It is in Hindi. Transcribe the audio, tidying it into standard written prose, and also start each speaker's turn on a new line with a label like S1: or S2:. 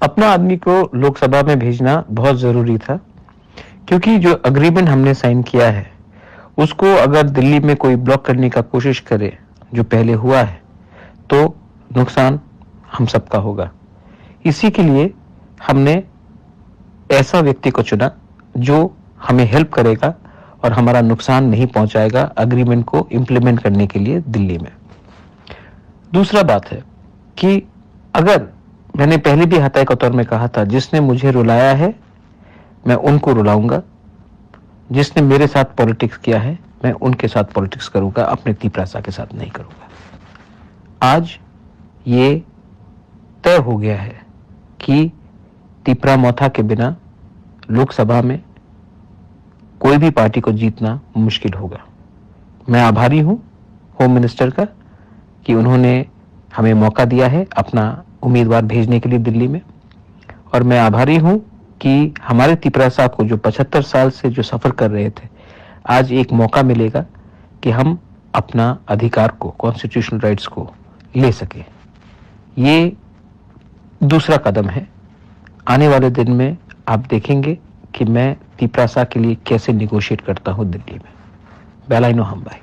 S1: अपना आदमी को लोकसभा में भेजना बहुत जरूरी था, क्योंकि जो अग्रीमेंट हमने साइन किया है उसको अगर दिल्ली में कोई ब्लॉक करने का कोशिश करे, जो पहले हुआ है, तो नुकसान हम सबका होगा। इसी के लिए हमने ऐसा व्यक्ति को चुना जो हमें हेल्प करेगा और हमारा नुकसान नहीं पहुंचाएगा अग्रीमेंट को इंप्लीमेंट करने के लिए दिल्ली में। दूसरा बात है कि अगर मैंने पहले भी हत्या के तौर में कहा था, जिसने मुझे रुलाया है मैं उनको रुलाऊंगा, जिसने मेरे साथ पॉलिटिक्स किया है मैं उनके साथ पॉलिटिक्स करूंगा, अपने तीपरासा के साथ नहीं करूंगा। आज ये तय हो गया है कि तीपरा मोथा के बिना लोकसभा में कोई भी पार्टी को जीतना मुश्किल होगा। मैं आभारी हूं होम मिनिस्टर का कि उन्होंने हमें मौका दिया है अपना उम्मीदवार भेजने के लिए दिल्ली में, और मैं आभारी हूं कि हमारे तीपरासा को जो 75 साल से जो सफर कर रहे थे, आज एक मौका मिलेगा कि हम अपना अधिकार को, कॉन्स्टिट्यूशनल राइट्स को ले सके। ये दूसरा कदम है। आने वाले दिन में आप देखेंगे कि मैं तीपरासा के लिए कैसे निगोशिएट करता हूं दिल्ली में। बेलाइनो हम भाई।